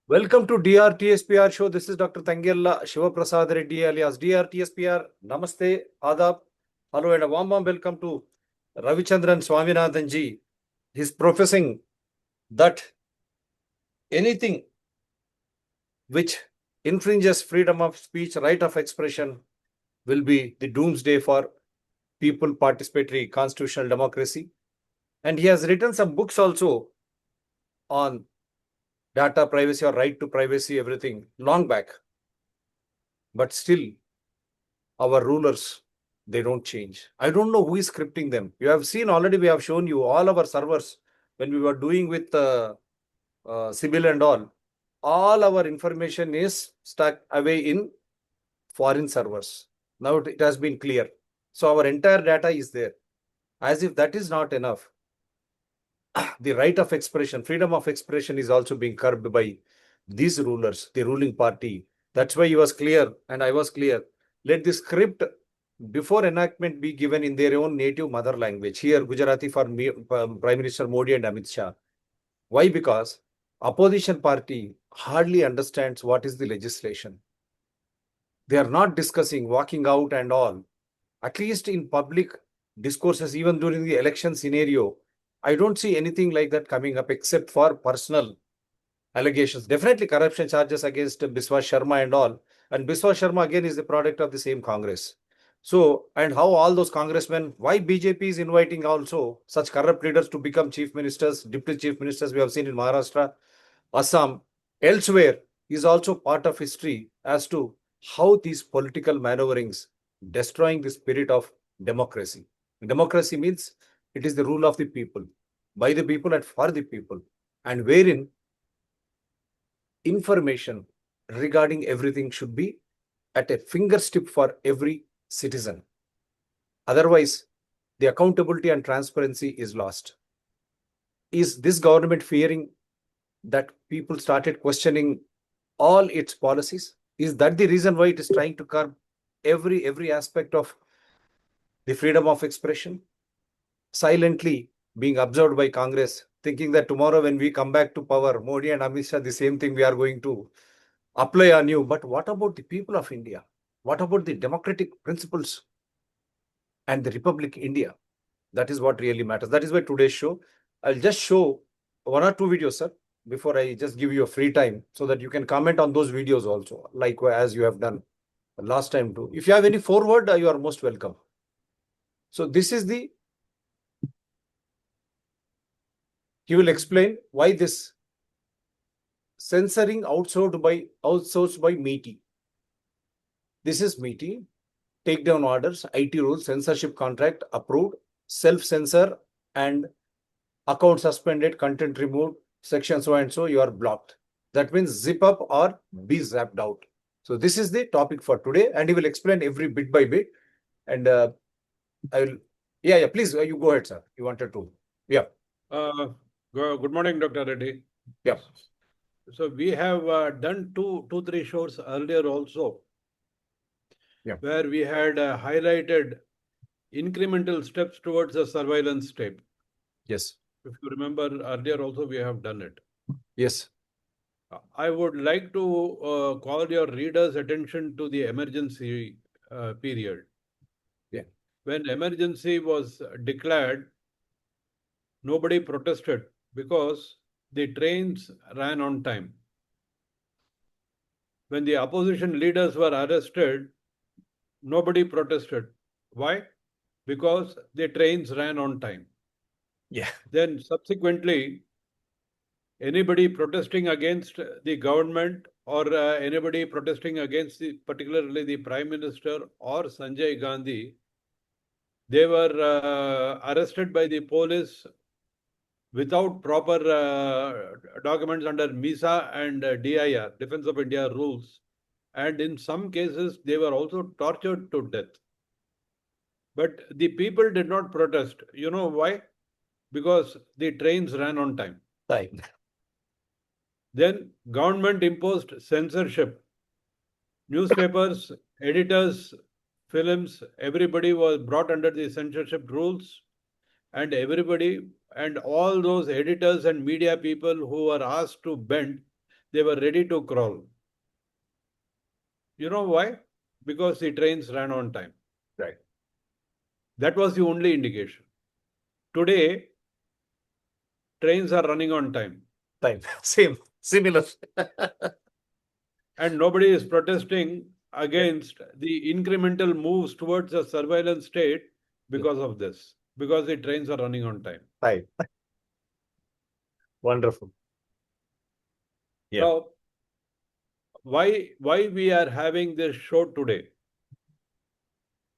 Welcome to DRTSPR show. This is Dr. Tangella Shivaprasad Reddy alias DRTSPR. Namaste, Adab, hello and a warm welcome to Ravichandran Swaminathan ji. He's professing that anything which infringes freedom of speech, right of expression will be the doomsday for people participatory constitutional democracy. And he has written some books also on data privacy or right to privacy, everything long back. But still, our rulers, they don't change. I don't know who is scripting them. You have seen already, we have shown you all our servers when we were doing with Sibyl and all our information is stuck away in foreign servers. Now it has been clear. So our entire data is there. As if that is not enough, the right of expression, freedom of expression is also being curbed by these rulers, the ruling party. That's why he was clear and I was clear. Let the script before enactment be given in their own native mother language. Here, Gujarati for Prime Minister Modi and Amit Shah. Why? Because opposition party hardly understands what is the legislation. They are not discussing walking out and all. At least in public discourses, even during the election scenario, I don't see anything like that coming up except for personal allegations. Definitely corruption charges against Biswas Sharma and all. And Biswas Sharma again is the product of the same Congress. So, and how all those congressmen, why BJP is inviting also such corrupt leaders to become chief ministers, deputy chief ministers we have seen in Maharashtra, Assam, elsewhere is also part of history as to how these political maneuverings destroying the spirit of democracy. Democracy means it is the rule of the people, by the people and for the people, and wherein information regarding everything should be at a fingertip for every citizen. Otherwise, the accountability and transparency is lost. Is this government fearing that people started questioning all its policies? Is that the reason why it is trying to curb every aspect of the freedom of expression? Silently being observed by Congress, thinking that tomorrow when we come back to power, Modi and Amit Shah, the same thing we are going to apply on you. But what about the people of India? What about the democratic principles and the Republic India? That is what really matters. That is why today's show, I'll just show one or two videos, sir, before I just give you a free time so that you can comment on those videos also, like as you have done last time too. If you have any forward, you are most welcome. So this is the, he will explain why this censoring outsourced by MEITY. This is MEITY, takedown orders, IT rules, censorship contract approved, self-censor and account suspended, content removed, section so and so, you are blocked. That means zip up or be zapped out. So this is the topic for today, and he will explain every bit by bit. And I will, yeah, please, you go ahead, sir. You wanted to, yeah. Good morning, Dr. Reddy. Yeah. So we have done two, three shows earlier also, where we had highlighted incremental steps towards a surveillance state. Yes. If you remember, earlier also we have done it. Yes. I would like to call your readers' attention to the emergency period. Yeah. When emergency was declared, nobody protested because the trains ran on time. When the opposition leaders were arrested, nobody protested. Why? Because the trains ran on time. Yeah. Then subsequently, anybody protesting against the government or anybody protesting against particularly the Prime Minister or Sanjay Gandhi, they were arrested by the police without proper documents under MISA and DIR, Defense of India rules. And in some cases, they were also tortured to death. But the people did not protest. You know why? Because the trains ran on time. Time. Then government imposed censorship. Newspapers, editors, films, everybody was brought under the censorship rules, and everybody and all those editors and media people who were asked to bend, they were ready to crawl. You know why? Because the trains ran on time. Right. That was the only indication. Today, trains are running on time. Time. Similar. And nobody is protesting against the incremental moves towards a surveillance state because of this, because the trains are running on time. Time. Wonderful. Yeah. Now, why we are having this show today?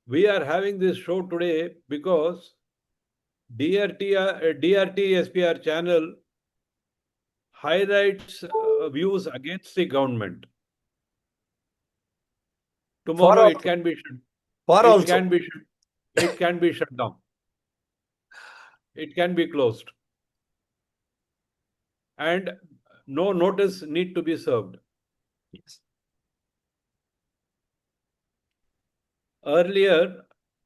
We are having this show today because DRTSPR channel highlights views against the government. Tomorrow For it can be shut. For It also. can be shut. It can be shut down. It can be closed. And no notice need to be served. Yes. Earlier,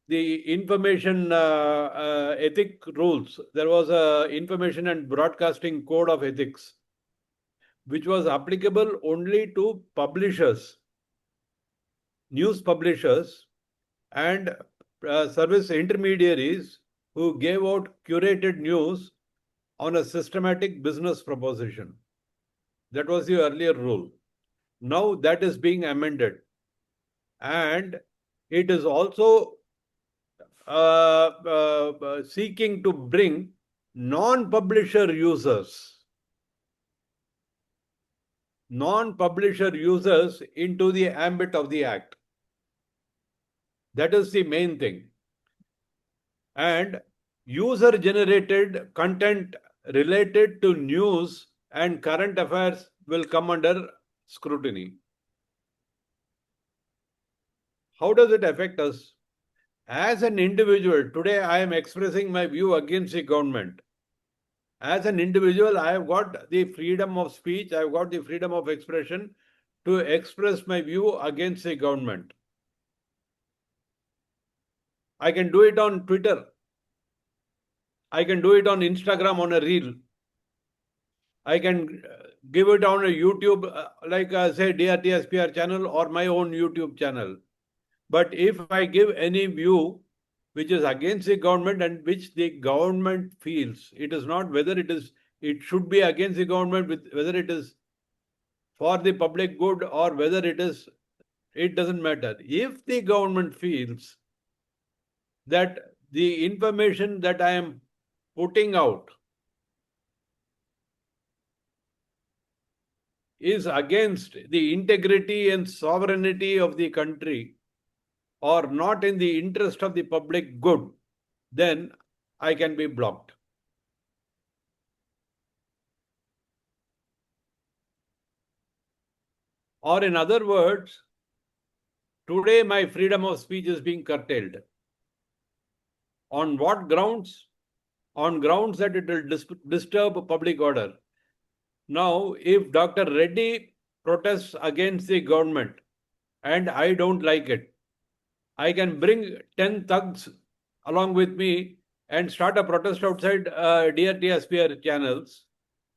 the information ethic rules, there was a information and broadcasting code of ethics, which was applicable only to publishers, news publishers, and service intermediaries who gave out curated news on a systematic business proposition. That was the earlier rule. Now that is being amended. And it is also seeking to bring non-publisher users into the ambit of the Act. That is the main thing. And user-generated content related to news and current affairs will come under scrutiny. How does it affect us? As an individual, today I am expressing my view against the government. As an individual, I have got the freedom of speech, I have got the freedom of expression to express my view against the government. I can do it on Twitter. I can do it on Instagram on a reel. I can give it on a YouTube, like say DRTSPR channel or my own YouTube channel. But if I give any view which is against the government and which the government feels, it is not whether it should be against the government, whether it is for the public good or whether it doesn't matter. If the government feels that the information that I am putting out is against the integrity and sovereignty of the country or not in the interest of the public good, then I can be blocked. Or in other words, today my freedom of speech is being curtailed. On what grounds? On grounds that it will disturb public order. Now, if Dr. Reddy protests against the government and I don't like it, I can bring 10 thugs along with me and start a protest outside DRTSPR channels.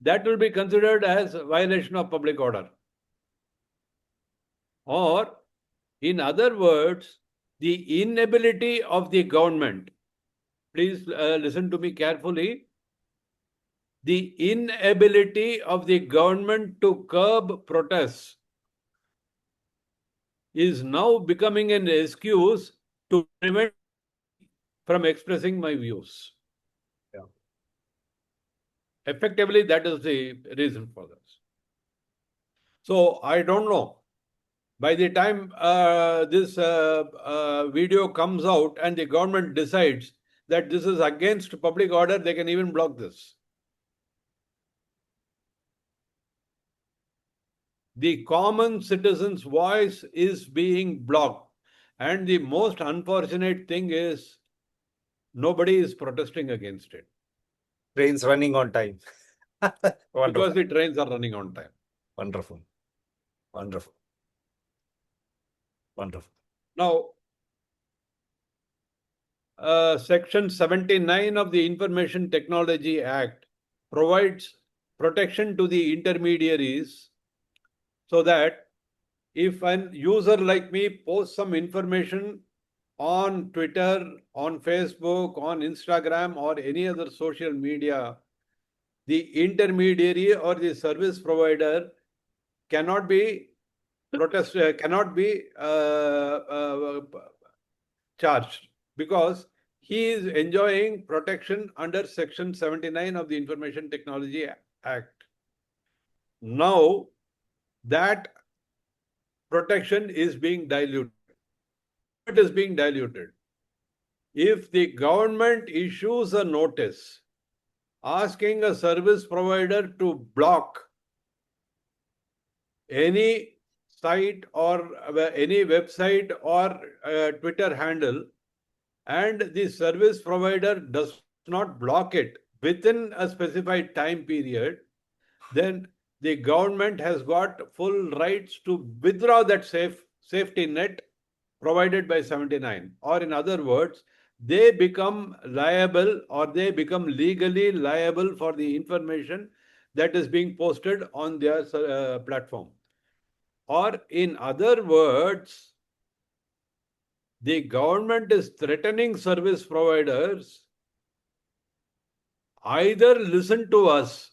That will be considered as a violation of public order. Or, in other words, the inability of the government, please listen to me carefully, the inability of the government to curb protests is now becoming an excuse to prevent from expressing my views. Yeah. Effectively, that is the reason for this. So I don't know. By the time this video comes out and the government decides that this is against public order, they can even block this. The common citizen's voice is being blocked. And the most unfortunate thing is nobody is protesting against it. Trains running on time. Because the trains are running on time. Wonderful. Wonderful. Wonderful. Now, Section 79 of the Information Technology Act provides protection to the intermediaries so that if an user like me posts some information on Twitter, on Facebook, on Instagram, or any other social media, the intermediary or the service provider cannot be charged, because he is enjoying protection under Section 79 of the Information Technology Act. Now, that protection is being diluted. How it is being diluted? If the government issues a notice asking a service provider to block any site or any website or Twitter handle, and the service provider does not block it within a specified time period, then the government has got full rights to withdraw that safety net provided by 79. Or in other words, they become liable, or they become legally liable for the information that is being posted on their platform. Or in other words, the government is threatening service providers: either listen to us,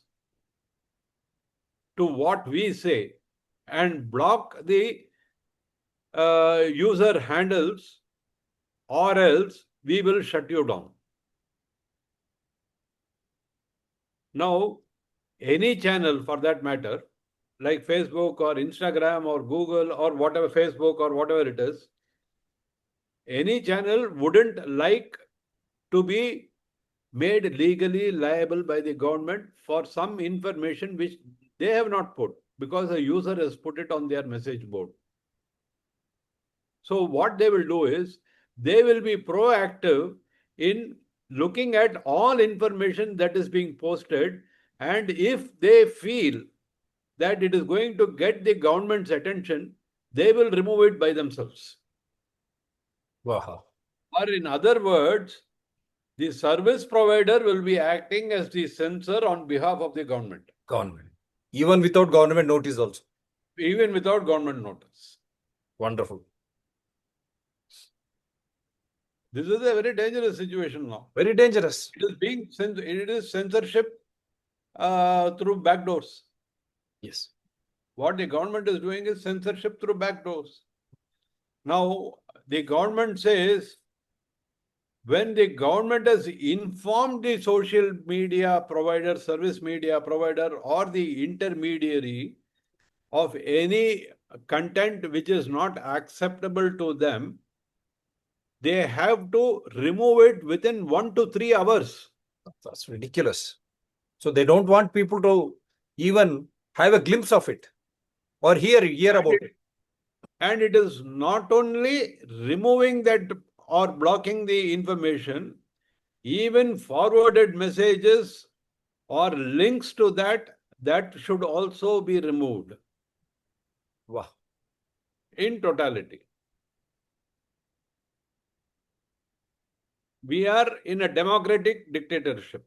to what we say, and block the user handles, or else we will shut you down. Now, any channel for that matter, like Facebook or Instagram or Google or whatever, Facebook or whatever it is, any channel wouldn't like to be made legally liable by the government for some information which they have not put, because a user has put it on their message board. So what they will do is, they will be proactive in looking at all information that is being posted, and if they feel that it is going to get the government's attention, they will remove it by themselves. Wow. Or in other words, the service provider will be acting as the censor on behalf of the government. Government. Even without government notice also. Even without government notice. Wonderful. This is a very dangerous situation now. Very dangerous. It is censorship through backdoors. Yes. What the government is doing is censorship through backdoors. Now, the government says, when the government has informed the social media provider, service media provider, or the intermediary of any content which is not acceptable to them, they have to remove it within 1 to 3 hours. That's ridiculous. So they don't want people to even have a glimpse of it or hear about it. And it is not only removing that or blocking the information, even forwarded messages or links to that should also be removed. Wow. In totality. We are in a democratic dictatorship.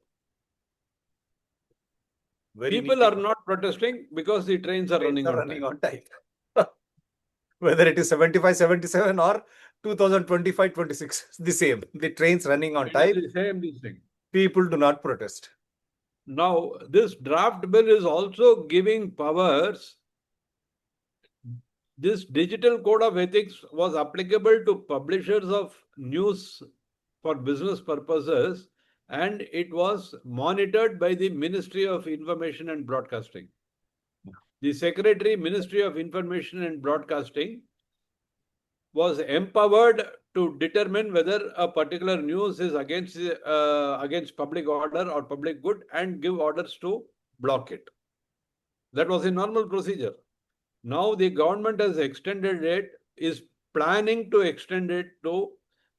People are not protesting because the trains are running on time. Whether it is 75-77 or 2025-26, the same. The trains running on time. The same thing. People do not protest. Now, this draft bill is also giving powers. This digital code of ethics was applicable to publishers of news for business purposes, and it was monitored by the Ministry of Information and Broadcasting. The Secretary, Ministry of Information and Broadcasting, was empowered to determine whether a particular news is against public order or public good, and give orders to block it. That was a normal procedure. Now the government has extended it, is planning to extend it to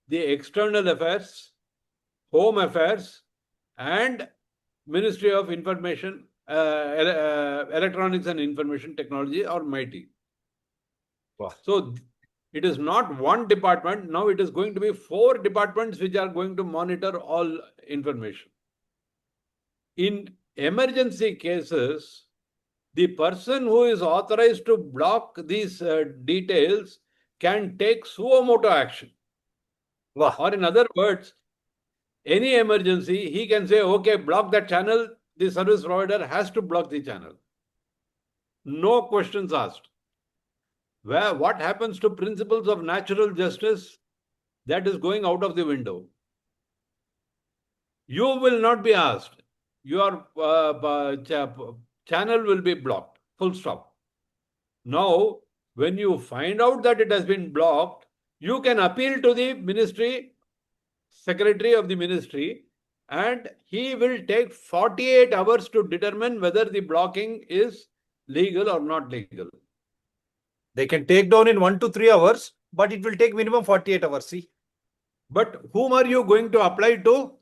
the External Affairs, Home Affairs, and Ministry of Information, Electronics and Information Technology, or MEITY. Wow. So it is not one department. Now it is going to be 4 departments which are going to monitor all information. In emergency cases, the person who is authorized to block these details can take suo motu action. Wow. Or in other words, any emergency, he can say, okay, block that channel. The service provider has to block the channel. No questions asked. What happens to principles of natural justice? That is going out of the window. You will not be asked. Your channel will be blocked. Full stop. Now, when you find out that it has been blocked, you can appeal to the ministry, secretary of the ministry, and he will take 48 hours to determine whether the blocking is legal or not legal. They can take down in 1 to 3 hours, but it will take minimum 48 hours. See. But whom are you going to apply to?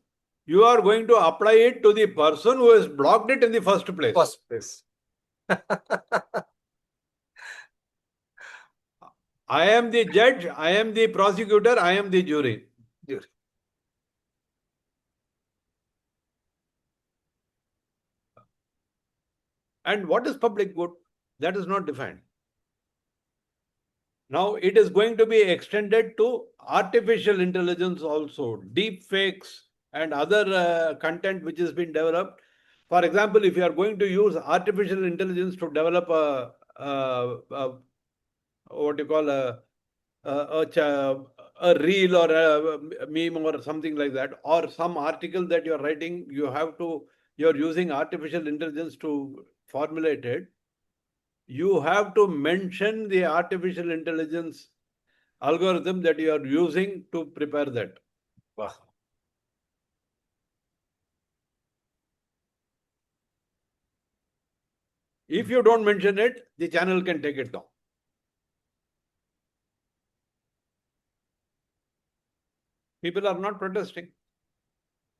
You are going to apply it to the person who has blocked it in the first place. First place. I am the judge, I am the prosecutor, I am the jury. And what is public good? That is not defined. Now it is going to be extended to artificial intelligence also, deep fakes and other content which has been developed. For example, if you are going to use artificial intelligence to develop what you call a reel or a meme or something like that, or some article that you're writing, you're using artificial intelligence to formulate it. You have to mention the artificial intelligence algorithm that you are using to prepare that. Wow. If you don't mention it, the channel can take it down. People are not protesting.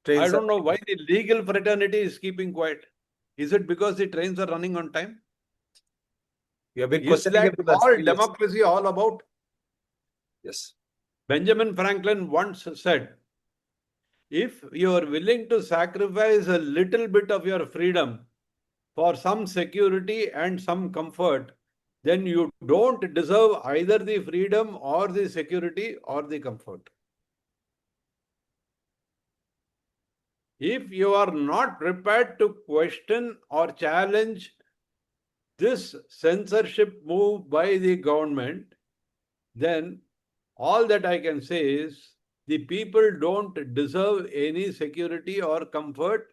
I don't know why the legal fraternity is keeping quiet. Is it because the trains are running on time? You have been Is that all democracy all about? Yes. Benjamin Franklin once said, if you are willing to sacrifice a little bit of your freedom for some security and some comfort, then you don't deserve either the freedom or the security or the comfort. If you are not prepared to question or challenge this censorship move by the government, then all that I can say is the people don't deserve any security or comfort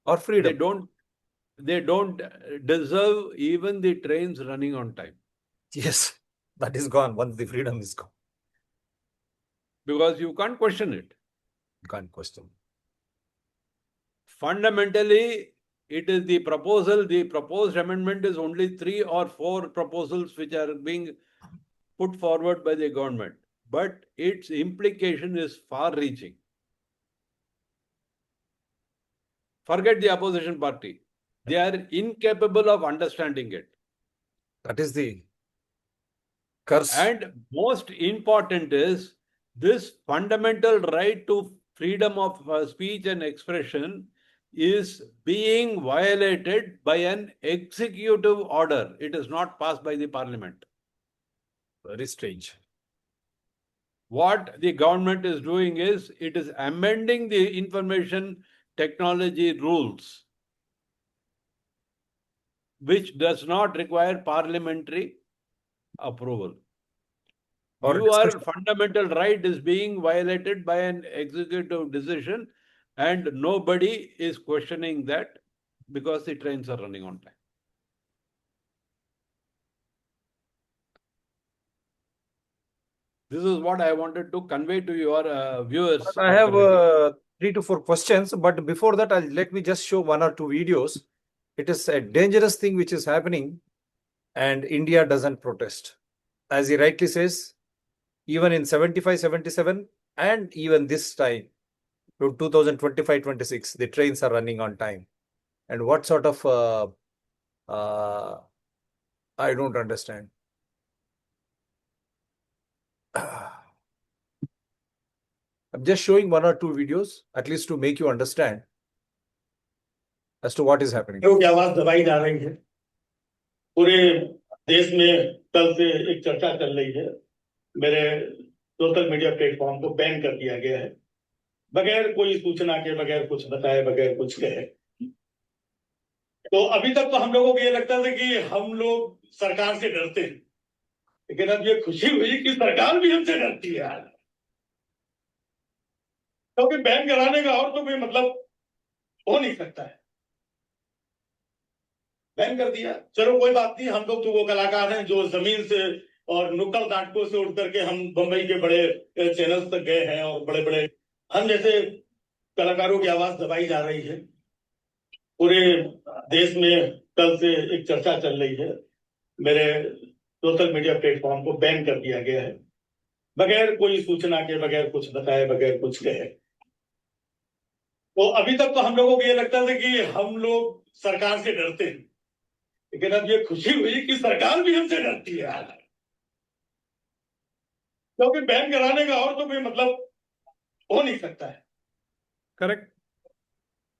or freedom. They don't deserve even the trains running on time. Yes, that is gone once the freedom is gone. Because you can't question it. You can't question. Fundamentally, it is the proposed amendment is only 3 or 4 proposals which are being put forward by the government, but its implication is far-reaching. Forget the opposition party. They are incapable of understanding it. That is the curse. And most important is this fundamental right to freedom of speech and expression is being violated by an executive order. It is not passed by the parliament. Very strange. What the government is doing is it is amending the information technology rules, which does not require parliamentary approval. Your fundamental right is being violated by an executive decision, and nobody is questioning that because the trains are running on time. This is what I wanted to convey to your viewers. I have 3 to 4 questions, but before that, let me just show 1 or 2 videos. It is a dangerous thing which is happening, and India doesn't protest. As he rightly says, even in 75, 77, and even this time, to 2025, 26, the trains are running on time. And what sort of, I don't understand. I'm just showing 1 or 2 videos, at least to make you understand as to what is happening. क्यों क्या आवाज दबाई जा रही है पूरे देश में कल से एक चर्चा चल रही है। मेरे सोशल मीडिया प्लेटफॉर्म को बैन कर दिया गया है, बगैर कोई सूचना के, बगैर कुछ बताए, बगैर कुछ कहे। तो अभी तक तो हम लोगों को ये लगता था कि हम लोग सरकार से डरते हैं, लेकिन अब ये खुशी हुई कि सरकार भी हमसे डरती है यार। क्योंकि बैन कराने का और तो कोई मतलब हो नहीं सकता है। बैन कर दिया, चलो कोई बात नहीं। हम लोग तो वो कलाकार हैं जो जमीन से और नुक्कड़ नाटकों से उठ करके हम बंबई के बड़े चैनल्स तक गए हैं, और बड़े बड़े हम जैसे कलाकारों की आवाज दबाई जा रही है। पूरे देश में कल से एक चर्चा चल रही है। मेरे सोशल मीडिया प्लेटफॉर्म को बैन कर दिया गया है, बगैर कोई सूचना के, बगैर कुछ बताए, बगैर कुछ कहे। तो अभी तक तो हम लोगों को ये लगता था कि हम लोग सरकार से डरते हैं, लेकिन अब ये खुशी हुई कि सरकार भी हमसे डरती है यार। क्योंकि बैन कराने का और तो कोई मतलब हो नहीं सकता है। Correct.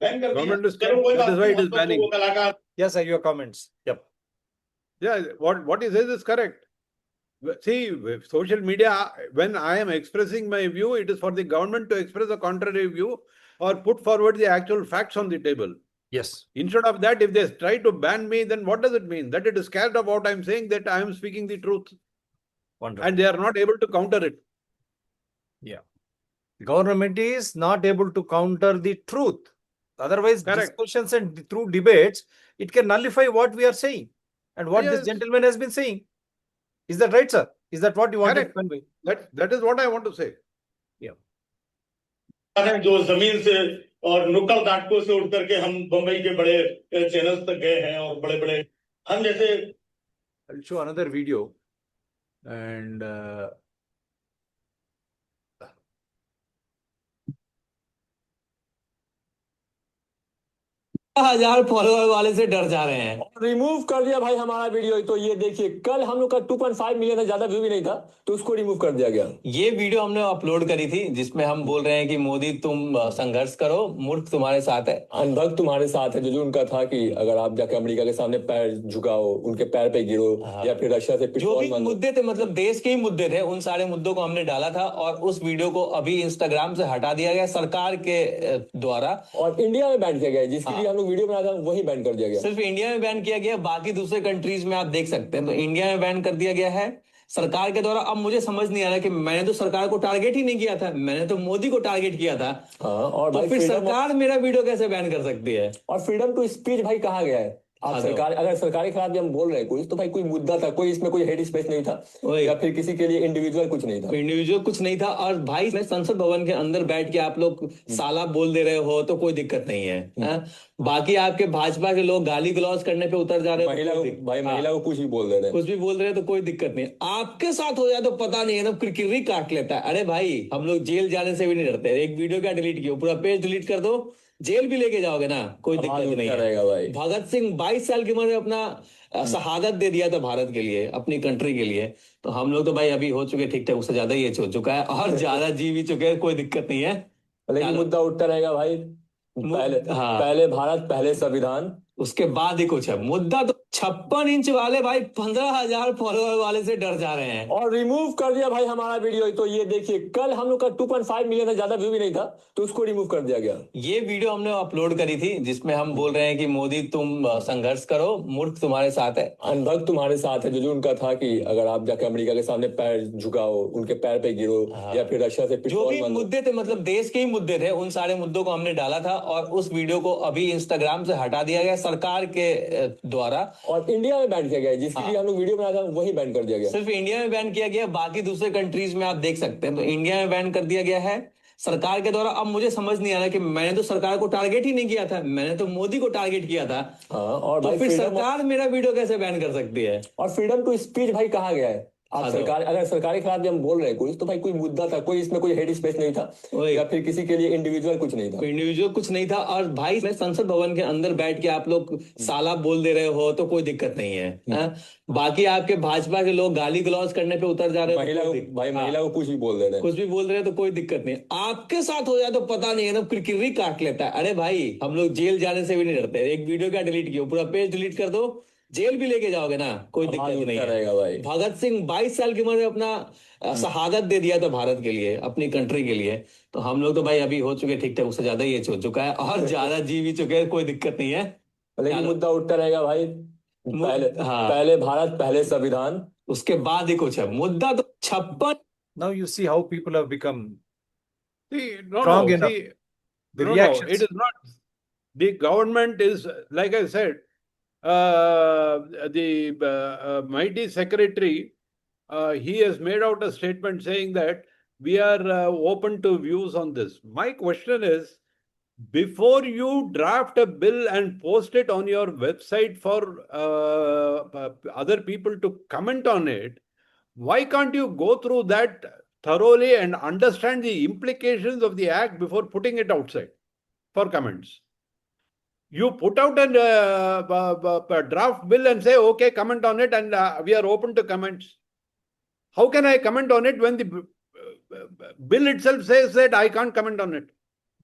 बैन कर दिया, Government is चलो कोई that बात is why नहीं। it हम is लोग तो banning. वो कलाकार Yes, sir, your comments. Yep. Yeah, what he says is correct. See, with social media, when I am expressing my view, it is for the government to express a contrary view or put forward the actual facts on the table. Yes. Instead of that, if they try to ban me, then what does it mean? That it is scared of what I'm saying, that I am speaking the truth, Wonderful. and they are not able to counter it. Yeah. Government is not able to counter the truth. Otherwise, Correct. discussions and through debates, it can nullify what we are saying and what this Yes. gentleman has been saying. Is that right, sir? Is that what you wanted Correct. to convey? That is what I want to say. Yeah. हैं जो जमीन से और नुक्कड़ नाटकों से उठ करके हम बंबई के बड़े चैनल्स तक गए हैं, और बड़े बड़े हम जैसे I'll show another video and 1000 follower वाले से डर जा रहे हैं। रिमूव कर दिया भाई हमारा वीडियो। तो ये देखिए, कल हम लोग का 2.5 मिलियन से ज्यादा व्यू भी नहीं था, तो उसको रिमूव कर दिया गया। ये वीडियो हमने अपलोड करी थी, जिसमें हम बोल रहे हैं कि मोदी तुम संघर्ष करो, मूर्ख तुम्हारे साथ है, अनभक्त तुम्हारे साथ है। जो उनका था कि अगर आप जाके अमेरिका के सामने पैर झुकाओ, उनके पैर पे गिरो, या फिर रशिया से जो भी मुद्दे थे, मतलब देश के ही मुद्दे थे, उन सारे मुद्दों को हमने डाला था। और उस वीडियो को अभी इंस्टाग्राम से हटा दिया गया सरकार के द्वारा, और इंडिया में बैन किया गया। जिसके लिए हम लोग वीडियो बना था वही बैन कर दिया गया। सिर्फ इंडिया में बैन किया गया, बाकी दूसरे कंट्रीज में आप देख सकते हैं। तो इंडिया में बैन कर दिया गया है सरकार के द्वारा। अब मुझे समझ नहीं आ रहा कि मैंने तो सरकार को टारगेट ही नहीं किया था, मैंने तो मोदी को टारगेट किया था। और तो फिर सरकार मेरा वीडियो कैसे बैन कर सकती है? और फ्रीडम टू स्पीच भाई कहाँ गया है? आप सरकार, अगर सरकार के खिलाफ भी हम बोल रहे हैं कुछ, तो भाई कोई मुद्दा था, कोई इसमें कोई हेड स्पेस नहीं था, या फिर किसी के लिए इंडिविजुअल कुछ नहीं था। इंडिविजुअल कुछ नहीं था। और भाई मैं संसद भवन के अंदर बैठ के आप लोग साला बोल दे रहे हो तो कोई दिक्कत नहीं है। बाकी आपके भाजपा के लोग गाली गलौज करने पे उतर जा रहे हैं, महिला को, भाई महिला को कुछ भी बोल दे रहे हैं, कुछ भी बोल रहे हैं, तो कोई दिक्कत नहीं। आपके साथ हो जाए तो पता नहीं है ना, किरकिरी काट लेता है। अरे भाई, हम लोग जेल जाने से भी नहीं डरते। एक वीडियो क्या डिलीट किया, पूरा पेज डिलीट कर दो, जेल भी लेके जाओगे ना, कोई दिक्कत नहीं रहेगा भाई। भगत सिंह 22 साल की उम्र में अपना शहादत दे दिया था भारत के लिए, अपनी कंट्री के लिए। तो हम लोग तो भाई अभी हो चुके ठीक ठाक, उससे ज्यादा ही एज हो चुका है, और ज्यादा जी भी चुके हैं, कोई दिक्कत नहीं है। लेकिन मुद्दा उठता रहेगा भाई। पहले भारत, पहले संविधान, उसके बाद ही कुछ है। मुद्दा तो 56 इंच वाले भाई 15,000 फॉलोअर वाले से डर जा रहे हैं, और रिमूव कर दिया भाई हमारा वीडियो। तो ये देखिए, कल हम लोग का 2.5 मिलियन से ज्यादा व्यू भी नहीं था, तो उसको रिमूव कर दिया गया। ये वीडियो हमने अपलोड करी थी, जिसमें हम बोल रहे हैं कि मोदी तुम संघर्ष करो, मूर्ख तुम्हारे साथ है, अनभक्त तुम्हारे साथ है। जो उनका था कि अगर आप जाके अमेरिका के सामने पैर झुकाओ, उनके पैर पे गिरो, या फिर रशिया से जो भी मुद्दे थे, मतलब देश के ही मुद्दे थे, उन सारे मुद्दों को हमने डाला था। और उस वीडियो को अभी इंस्टाग्राम से हटा दिया गया सरकार के द्वारा, और इंडिया में बैन किया गया। जिसके लिए हम लोग वीडियो बना था वही बैन कर दिया गया। सिर्फ इंडिया में बैन किया गया, बाकी दूसरे कंट्रीज में आप देख सकते हैं। तो इंडिया में बैन कर दिया गया है सरकार के द्वारा। अब मुझे समझ नहीं आ रहा कि मैंने तो सरकार को टारगेट ही नहीं किया था, मैंने तो मोदी को टारगेट किया था। और तो फिर सरकार मेरा वीडियो कैसे बैन कर सकती है? और फ्रीडम टू स्पीच भाई कहाँ गया है? आप सरकार, अगर सरकार के खिलाफ भी हम बोल रहे हैं कुछ, तो भाई कोई मुद्दा था, कोई इसमें कोई हेड स्पेस नहीं था, या फिर किसी के लिए इंडिविजुअल कुछ नहीं था। इंडिविजुअल कुछ नहीं था। और भाई मैं संसद भवन के अंदर बैठ के आप लोग साला बोल दे रहे हो तो कोई दिक्कत नहीं है। बाकी आपके भाजपा के लोग गाली गलौज करने पे उतर जा रहे हैं, महिला को, भाई महिला को कुछ भी बोल दे रहे हैं, कुछ भी बोल रहे हैं, तो कोई दिक्कत नहीं। आपके साथ हो जाए तो पता नहीं है ना, किरकिरी काट लेता है। अरे भाई, हम लोग जेल जाने से भी नहीं डरते। एक वीडियो क्या डिलीट किया, पूरा पेज डिलीट कर दो, जेल भी लेके जाओगे ना, कोई दिक्कत नहीं रहेगा भाई। भगत सिंह 22 साल की उम्र में अपना शहादत दे दिया था भारत के लिए, अपनी कंट्री के लिए। तो हम लोग तो भाई अभी हो चुके ठीक ठाक, उससे ज्यादा ही एज हो चुका है और ज्यादा जी भी चुके हैं, कोई दिक्कत नहीं है। लेकिन मुद्दा उठता रहेगा भाई, पहले भारत पहले संविधान, उसके बाद ही कुछ है। मुद्दा तो 56। Now you see how people have become See, strong enough. see, The it reactions. is not. The government is, like I said, the mighty secretary, he has made out a statement saying that we are open to views on this. My question is, before you draft a bill and post it on your website for other people to comment on it, why can't you go through that thoroughly and understand the implications of the act before putting it outside for comments? You put out a draft bill and say, okay, comment on it, and we are open to comments. How can I comment on it when the bill itself says that I can't comment on it?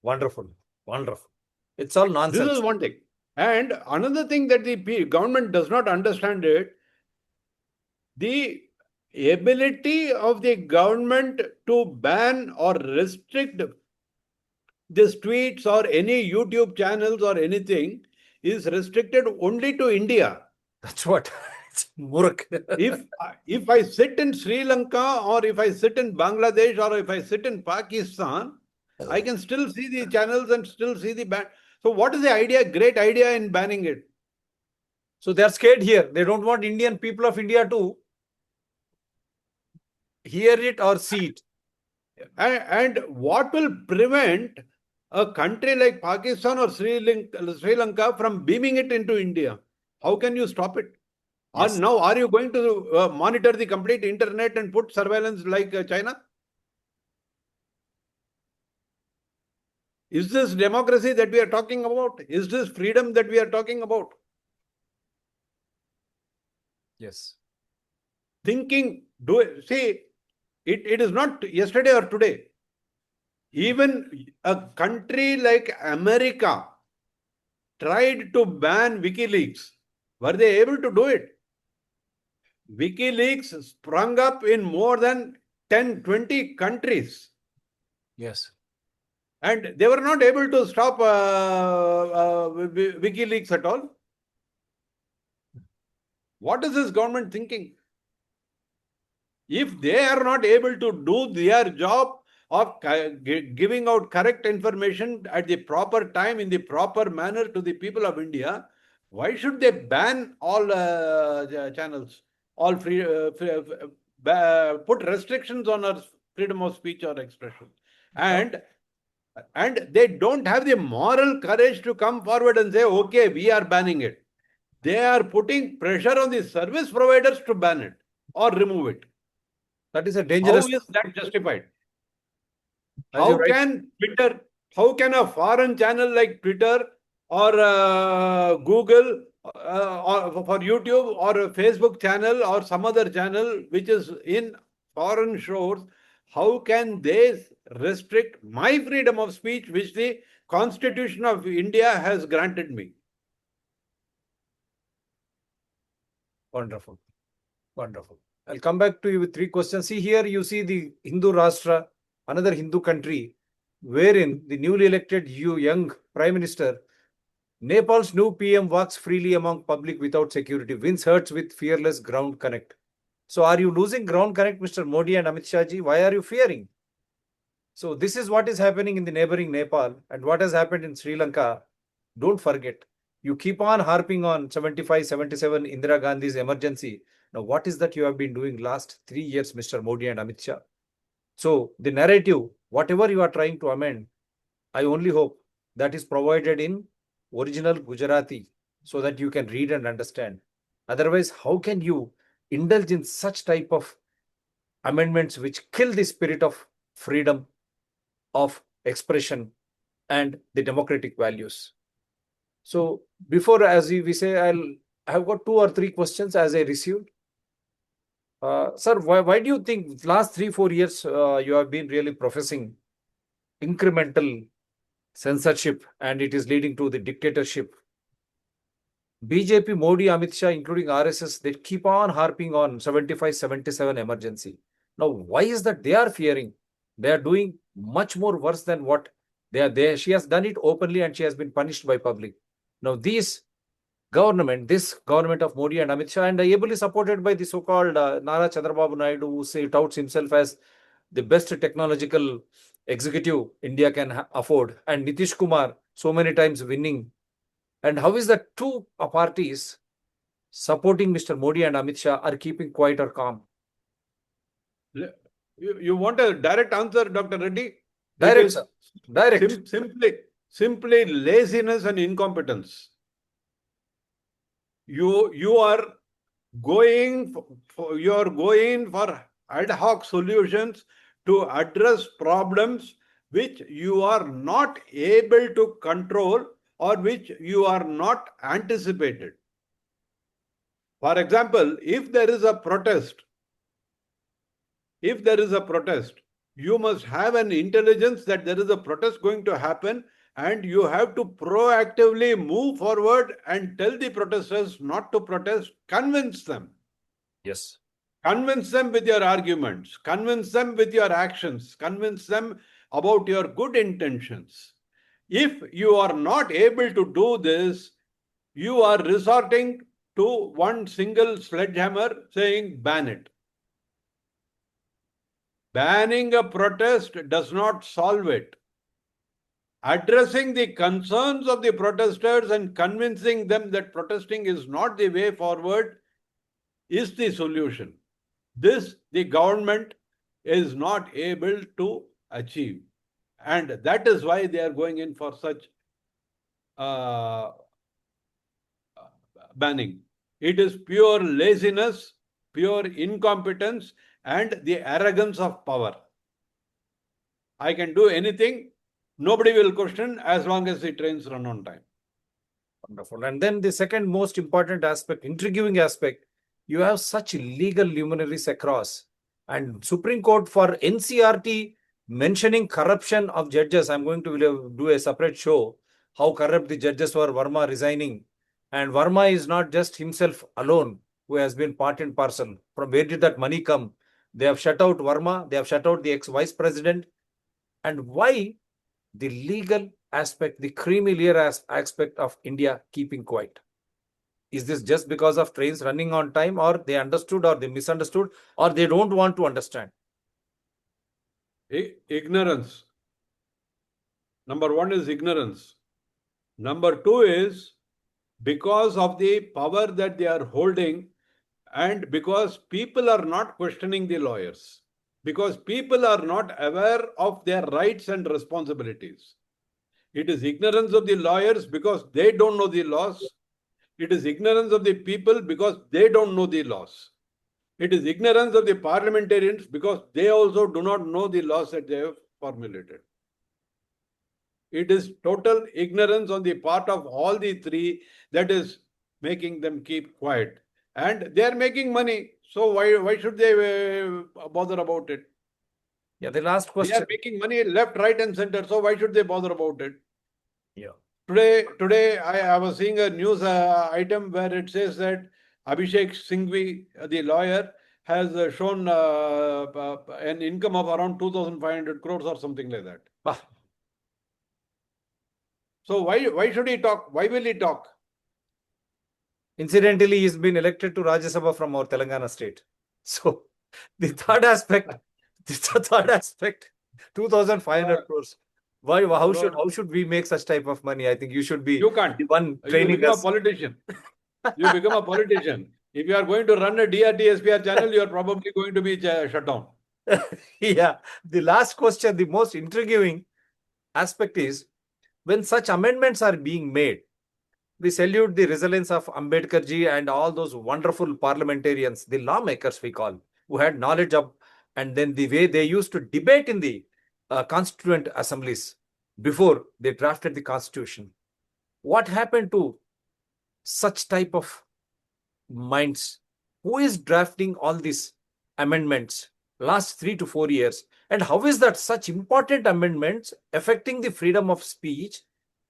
Wonderful. Wonderful. It's all nonsense. This is one thing. And another thing that the government does not understand it, the ability of the government to ban or restrict these tweets or any YouTube channels or anything is restricted only to India. That's what. It's Murk. If I sit in Sri Lanka or if I sit in Bangladesh or if I sit in Pakistan, I can still see the channels and still see the ban. So what is the idea, great idea in banning it? So they are scared here. They don't want Indian people of India to hear it or see it. And what will prevent a country like Pakistan or Sri Lanka from beaming it into India? How can you stop it? Yes. Now, are you going to monitor the complete internet and put surveillance like China? Is this democracy that we are talking about? Is this freedom that we are talking about? Yes. Thinking, see, it is not yesterday or today. Even a country like America tried to ban WikiLeaks. Were they able to do it? WikiLeaks sprung up in more than 10, 20 countries. Yes. And they were not able to stop WikiLeaks at all. What is this government thinking? If they are not able to do their job of giving out correct information at the proper time, in the proper manner to the people of India, why should they ban all channels, all put restrictions on our freedom of speech or expression? And they don't have the moral courage to come forward and say, okay, we are banning it. They are putting pressure on the service providers to ban it or remove it. That is a dangerous. How is that justified? As you How can Twitter, how can a foreign channel like Twitter or Google or for YouTube or a Facebook channel or some other channel which is in foreign shores, how can they restrict my freedom of speech which the Constitution of India has granted me? Wonderful. Wonderful. I'll come back to you with 3 questions. See here, you see the Hindu Rashtra, another Hindu country, wherein the newly elected young Prime Minister, Nepal's new PM walks freely among public without security, wins hearts with fearless ground connect. So are you losing ground connect, Mr. Modi and Amit Shah ji? Why are you fearing? So this is what is happening in the neighboring Nepal and what has happened in Sri Lanka. Don't forget. You keep on harping on 75, 77 Indira Gandhi's emergency. Now, what is that you have been doing last 3 years, Mr. Modi and Amit Shah? So the narrative, whatever you are trying to amend, I only hope that is provided in original Gujarati so that you can read and understand. Otherwise, how can you indulge in such type of amendments which kill the spirit of freedom of expression and the democratic values? So before, as we say, I have got 2 or 3 questions as I received. Sir, why do you think last 3-4 years you have been really professing incremental censorship and it is leading to the dictatorship? BJP, Modi, Amit Shah, including RSS, they keep on harping on 75-77 emergency. Now, why is that they are fearing? They are doing much more worse than what they are there. She has done it openly and she has been punished by public. Now, this government of Modi and Amit Shah, and ably supported by the so-called Nara Chandrababu Naidu, who touts himself as the best technological executive India can afford, and Nitish Kumar, so many times winning. And how is that two parties supporting Mr. Modi and Amit Shah are keeping quiet or calm? You want a direct answer, Dr. Reddy? Direct, sir. Direct. Simply laziness and incompetence. You are going for ad hoc solutions to address problems which you are not able to control or which you are not anticipated. For example, if there is a protest, you must have an intelligence that there is a protest going to happen, and you have to proactively move forward and tell the protesters not to protest, convince them. Yes. Convince them with your arguments, convince them with your actions, convince them about your good intentions. If you are not able to do this, you are resorting to one single sledgehammer saying ban it. Banning a protest does not solve it. Addressing the concerns of the protesters and convincing them that protesting is not the way forward is the solution. This the government is not able to achieve. And that is why they are going in for such banning. It is pure laziness, pure incompetence, and the arrogance of power. I can do anything. Nobody will question as long as the trains run on time. Wonderful. And then the second most important aspect, intriguing aspect, you have such legal luminaries across. And Supreme Court for NCRT mentioning corruption of judges. I'm going to do a separate show, how corrupt the judges were, Verma resigning. And Verma is not just himself alone, who has been part and parcel. From where did that money come? They have shut out Verma. They have shut out the ex-vice president. And why the legal aspect, the creamy layer aspect of India keeping quiet? Is this just because of trains running on time, or they understood, or they misunderstood, or they don't want to understand? Ignorance. Number one is ignorance. Number two is because of the power that they are holding, and because people are not questioning the lawyers, because people are not aware of their rights and responsibilities. It is ignorance of the lawyers because they don't know the laws. It is ignorance of the people because they don't know the laws. It is ignorance of the parliamentarians because they also do not know the laws that they have formulated. It is total ignorance on the part of all the three that is making them keep quiet. And they are making money. So why should they bother about it? Yeah, the last They question. are making money left, right, and center. So why should they bother about it? Yeah. Today I was seeing a news item where it says that Abhishek Singhvi, the lawyer, has shown an income of around 2,500 crores or something like that. Ah. So why should he talk? Why will he talk? Incidentally, he's been elected to Rajya Sabha from our Telangana state. So the third aspect, 2,500 crores. Why? How should we make such type of money? I think you should be You can't. the one training you become us. a politician. You become a politician. If you are going to run a DRTSPR channel, you are probably going to be shut down. Yeah. The last question, the most intriguing aspect is, when such amendments are being made, we salute the resilience of Ambedkar ji and all those wonderful parliamentarians, the lawmakers we call, who had knowledge of, and then the way they used to debate in the constituent assemblies before they drafted the constitution. What happened to such type of minds? Who is drafting all these amendments last 3 to 4 years? And how is that such important amendments affecting the freedom of speech,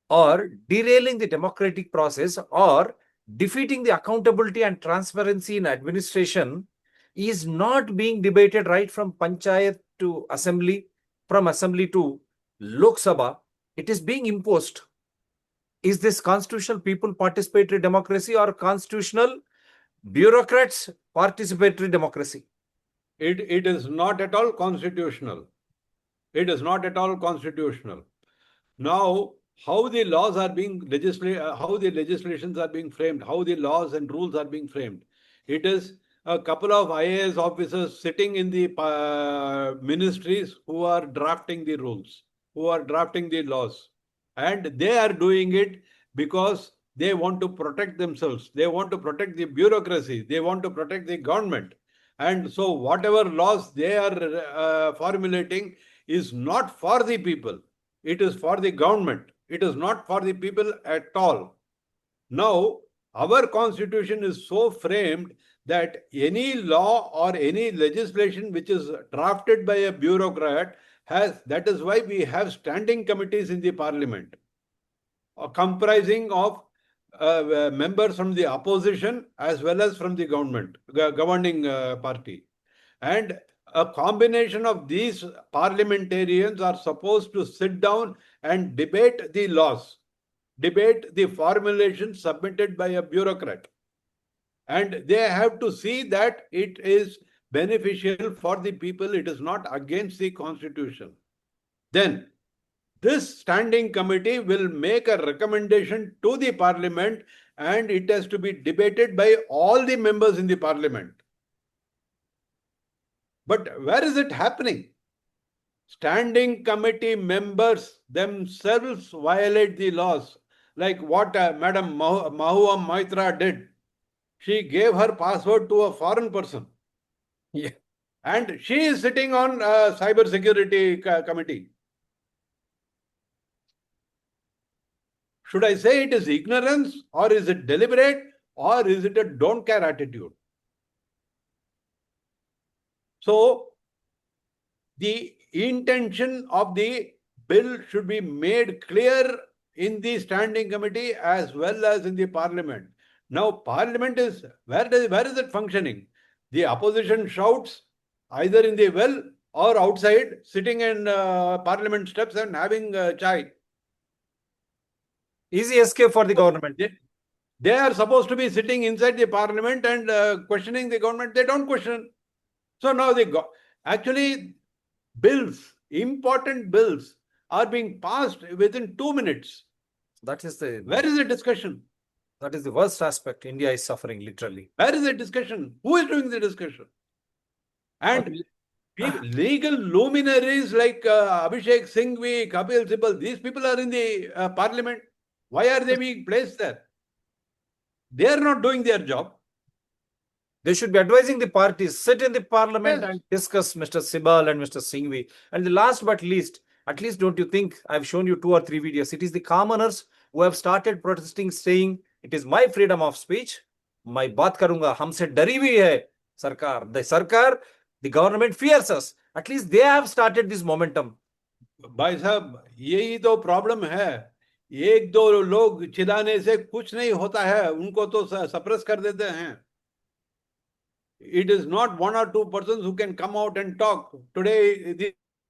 or derailing the democratic process, or defeating the accountability and transparency in administration is not being debated right from Panchayat to Assembly, from Assembly to Lok Sabha. It is being imposed. Is this constitutional people participatory democracy or constitutional bureaucrats participatory democracy? It is not at all constitutional. It is not at all constitutional. Now, how the laws are being how the legislations are being framed, how the laws and rules are being framed. It is a couple of IAS officers sitting in the ministries who are drafting the rules, who are drafting the laws. And they are doing it because they want to protect themselves. They want to protect the bureaucracy. They want to protect the government. And so whatever laws they are formulating is not for the people. It is for the government. It is not for the people at all. Now, our constitution is so framed that any law or any legislation which is drafted by a bureaucrat that is why we have standing committees in the parliament, comprising of members from the opposition as well as from the governing party. And a combination of these parliamentarians are supposed to sit down and debate the laws, debate the formulations submitted by a bureaucrat. And they have to see that it is beneficial for the people, it is not against the constitution. Then this standing committee will make a recommendation to the parliament and it has to be debated by all the members in the parliament. But where is it happening? Standing committee members themselves violate the laws, like what Madam Mahua Maitra did. She gave her password to a foreign person. Yeah. And she is sitting on a cyber security committee. Should I say it is ignorance, or is it deliberate, or is it a don't care attitude? So, the intention of the bill should be made clear in the standing committee as well as in the parliament. Now, parliament is, where is it functioning? The opposition shouts either in the well or outside, sitting in parliament steps and having chai. Easy escape for the government. They are supposed to be sitting inside the parliament and questioning the government. They don't question. So now actually bills, important bills are being passed within 2 minutes. That is Where is the discussion? That is the worst aspect. India is suffering literally. Where is the discussion? Who is doing the discussion? And legal luminaries like Abhishek Singhvi, Kapil Sibal, these people are in the parliament. Why are they being placed there? They are not doing their job. They should be advising the parties, sit in the parliament Yes. and discuss Mr. Sibal and Mr. Singhvi. And the last but least, at least don't you think, I've shown you 2 or 3 videos, it is the commoners who have started protesting saying, it is my freedom of speech, मैं बात करूंगा, हमसे डरी हुई है सरकार. The government fears us. At least they have started this momentum. भाई साहब, यही तो प्रॉब्लम है. 1-2 लोग चिल्लाने से कुछ नहीं होता है, उनको तो सप्रेस कर देते हैं. It is not 1 or 2 persons who can come out and talk. Today,